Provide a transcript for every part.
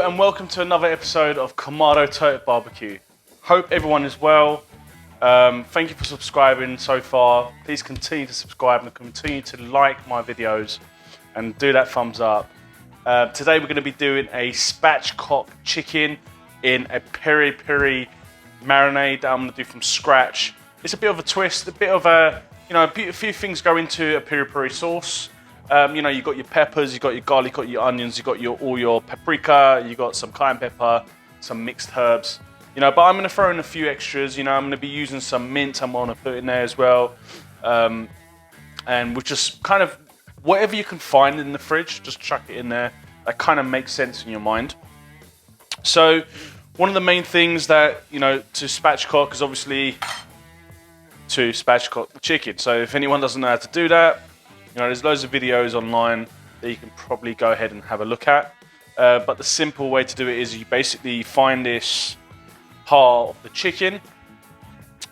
and welcome to another episode of Kamado Turk Barbecue. Hope everyone is well. Thank you for subscribing so far. Please continue to subscribe and continue to like my videos and do that thumbs up. Today we're going to be doing a Spatchcock chicken in a Peri Peri marinade that I'm going to do from scratch. It's a bit of a twist, a bit of a, a few things go into a Peri Peri sauce. You've got your peppers, you've got your garlic, you've got your onions, you've got all your paprika, you've got some cayenne pepper, some mixed herbs. But I'm going to throw in a few extras. I'm going to be using some mint I'm going to put in there as well. And we'll just kind of, whatever you can find in the fridge, just chuck it in there. That kind of makes sense in your mind. So one of the main things that, to spatchcock is obviously to spatchcock the chicken. So if anyone doesn't know how to do that, there's loads of videos online that you can probably go ahead and have a look at. But the simple way to do it is you basically find this part of the chicken,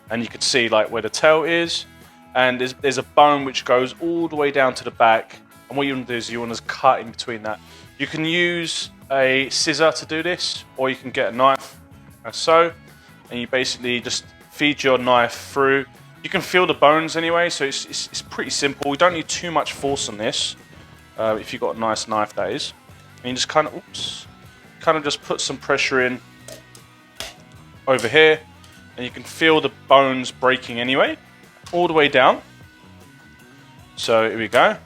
and you can see like where the tail is, and there's a bone which goes all the way down to the back. And what you want to do is you want to cut in between that. You can use a scissor to do this, or you can get a knife, and you basically just feed your knife through. You can feel the bones anyway, so it's pretty simple. We don't need too much force on this, if you've got a nice knife, that is. And you just kind of just put some pressure in over here, and you can feel the bones breaking anyway, all the way down. So here we go.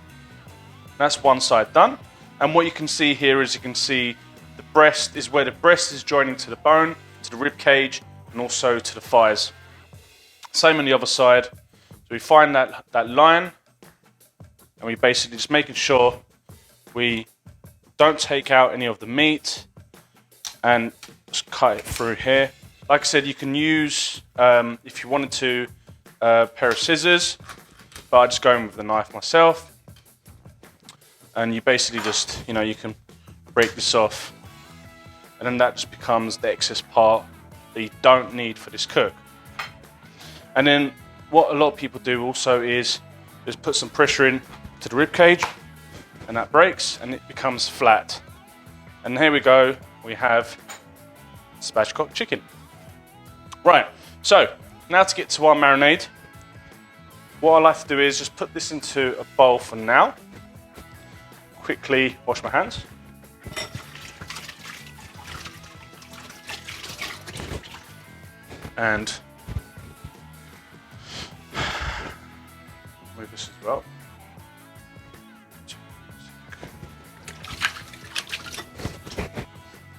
That's one side done. And what you can see here is you can see the breast is where the breast is joining to the bone, to the rib cage, and also to the thighs. Same on the other side. So we find that line, and we basically just making sure we don't take out any of the meat, and just cut it through here. Like I said, you can use, if you wanted to, a pair of scissors, but I just go in with the knife myself. And you basically just, you can break this off, and then that just becomes the excess part that you don't need for this cook. And then what a lot of people do also is just put some pressure in to the rib cage, and that breaks and it becomes flat. And here we go, we have spatchcock chicken. Right, so now to get to our marinade, what I like to do is just put this into a bowl for now. Quickly wash my hands. And move this as well.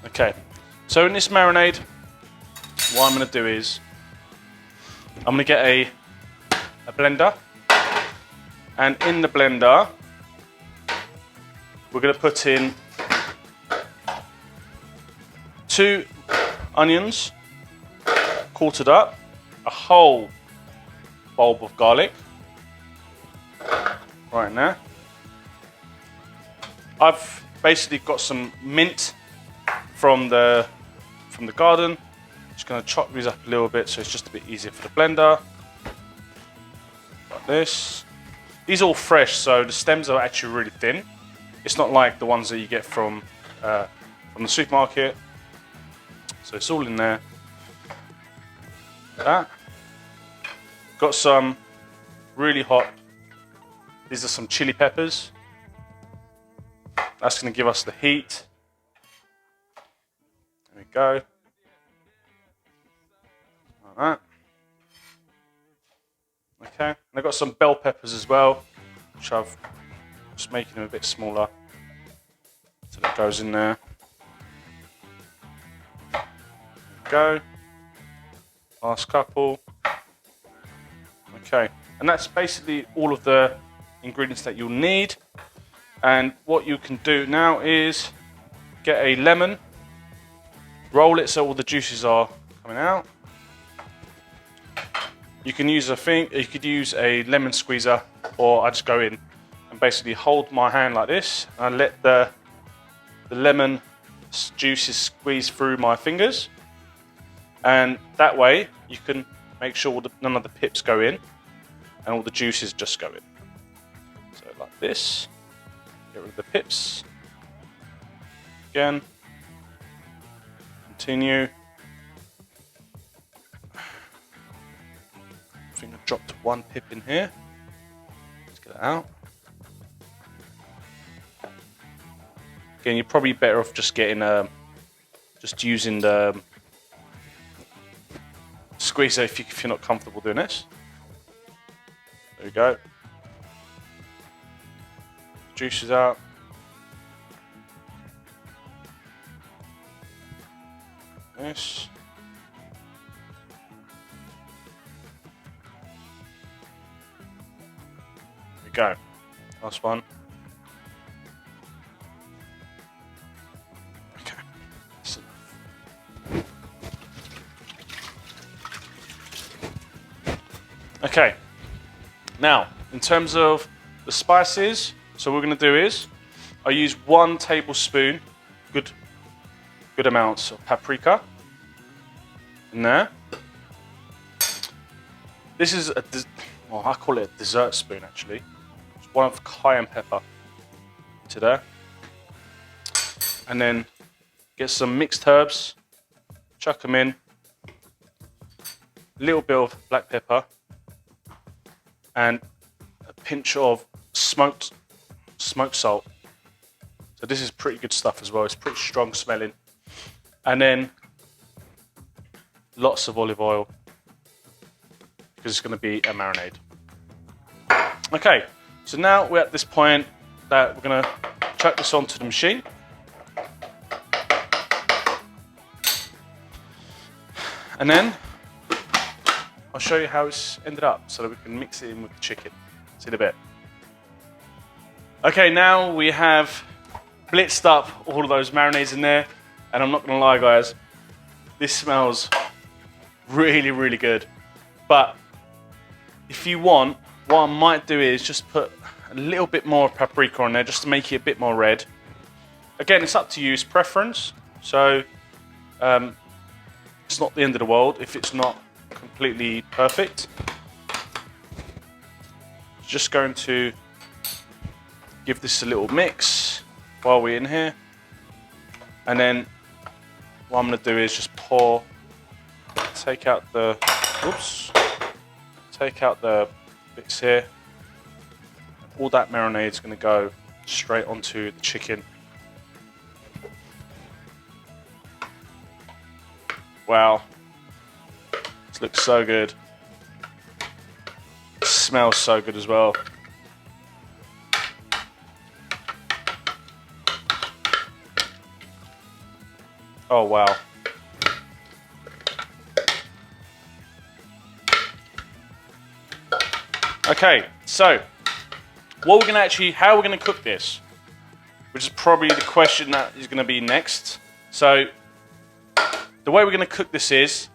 Okay, so in this marinade, what I'm going to do is I'm going to get a blender, and in the blender we're going to put in 2 onions quartered up, a whole bulb of garlic right now. I've basically got some mint from the garden. Just going to chop these up a little bit so it's just a bit easier for the blender. Like this. These are all fresh, so the stems are actually really thin. It's not like the ones that you get from the supermarket. So it's all in there. Like that. Got some really hot. These are some chili peppers. That's going to give us the heat. There we go. Like that. Okay, and I've got some bell peppers as well, which I've just making them a bit smaller. So that goes in there. There we go. Last couple. Okay, and that's basically all of the ingredients that you'll need. And what you can do now is get a lemon, roll it so all the juices are coming out. You can use you could use a lemon squeezer, or I just go in and basically hold my hand like this, and I let the lemon juices squeeze through my fingers, and that way you can make sure none of the pips go in and all the juices just go in. So like this, get rid of the pips. Again, continue. I think I dropped one pip in here. Let's get it out. Again, you're probably better off just getting just using the squeezer if you're not comfortable doing this. There we go. Juices out. This. There we go. Last one. Okay. That's enough. Okay. Now, in terms of the spices, so what we're going to do is I use 1 tablespoon, good amounts of paprika in there. This is well, I call it a dessert spoon actually. It's 1 of cayenne pepper into there, and then get some mixed herbs, chuck them in, a little bit of black pepper, and a pinch of smoked salt. So this is pretty good stuff as well. It's pretty strong smelling. And then lots of olive oil because it's going to be a marinade. Okay, so now we're at this point that we're going to chuck this onto the machine. And then I'll show you how it's ended up so that we can mix it in with the chicken. See in a bit. Okay, now we have blitzed up all of those marinades in there, and I'm not gonna lie guys, this smells really, really good. But if you want, what I might do is just put a little bit more paprika on there just to make it a bit more red. Again, it's up to you, it's preference. So it's not the end of the world if it's not completely perfect. Just going to give this a little mix while we're in here, and then what I'm going to do is just take out the bits here. All that marinade is going to go straight onto the chicken. Wow, this looks so good. It smells so good as well. Oh wow. Okay, so how we're gonna cook this, which is probably the question that is gonna be next. So the way we're gonna cook this is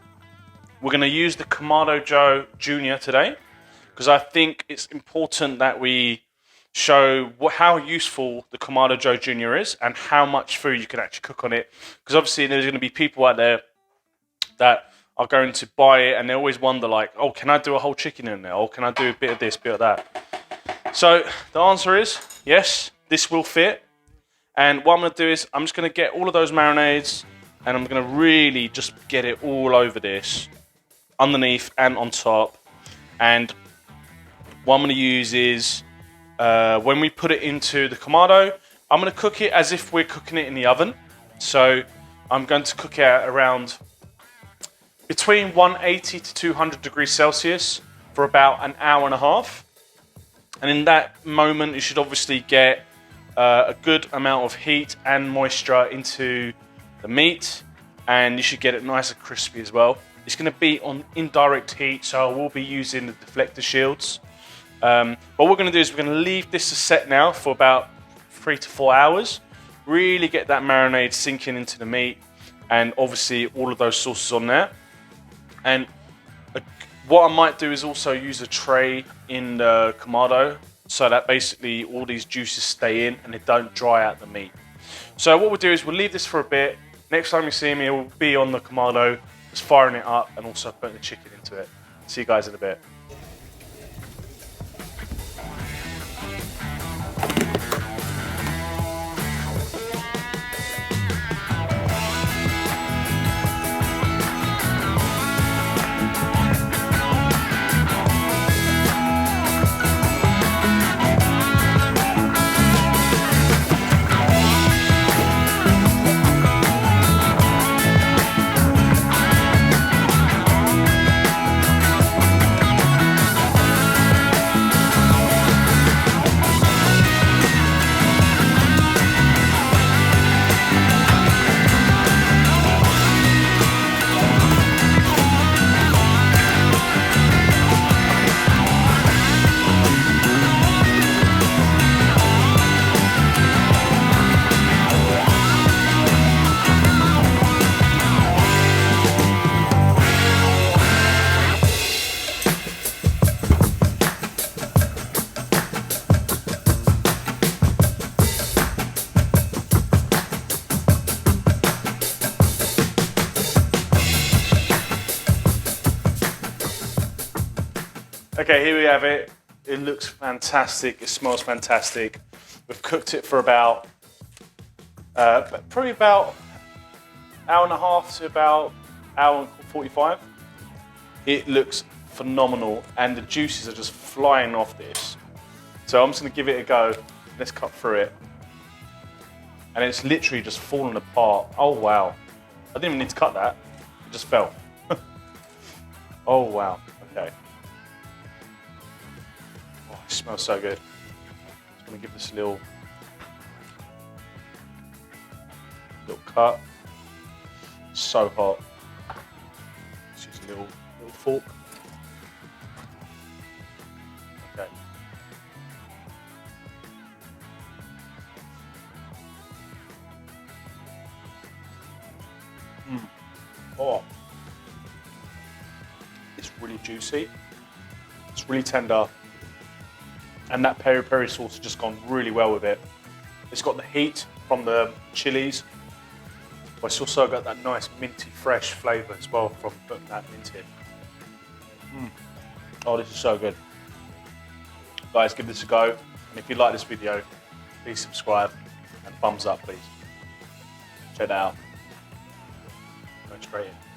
we're gonna use the Kamado Joe JR today, because I think it's important that we show how useful the Kamado Joe JR is and how much food you can actually cook on it. Because obviously there's going to be people out there that are going to buy it and they always wonder like, oh, can I do a whole chicken in there? Or can I do a bit of this, bit of that? So the answer is yes, this will fit. And what I'm going to do is I'm just going to get all of those marinades and I'm going to really just get it all over this, underneath and on top. And what I'm going to use is when we put it into the Kamado, I'm going to cook it as if we're cooking it in the oven. So I'm going to cook it at around between 180 to 200 degrees Celsius for about an hour and a half. And in that moment, you should obviously get a good amount of heat and moisture into the meat, and you should get it nice and crispy as well. It's going to be on indirect heat, so I will be using the deflector shields. But what we're going to do is we're going to leave this to set now for about 3 to 4 hours. Really get that marinade sinking into the meat, and obviously all of those sauces on there. And what I might do is also use a tray in the Kamado so that basically all these juices stay in and they don't dry out the meat. So what we'll do is we'll leave this for a bit. Next time you see me, it will be on the Kamado, just firing it up and also putting the chicken into it. See you guys in a bit. Okay, here we have it. It looks fantastic. It smells fantastic. We've cooked it for about, probably about hour and a half to about hour and 45. It looks phenomenal, and the juices are just flying off this. So I'm just gonna give it a go. Let's cut through it. And it's literally just falling apart. Oh wow. I didn't even need to cut that. It just fell. Oh wow, okay. Oh, it smells so good. Just gonna give this a little cut. So hot. Let's use a little fork. Okay. Oh. It's really juicy. It's really tender. And that peri peri sauce has just gone really well with it. It's got the heat from the chilies, but it's also got that nice minty fresh flavour as well from putting that mint in. Oh, this is so good. Guys, give this a go. And if you like this video, please subscribe and thumbs up, please. Check that out. Go straight in.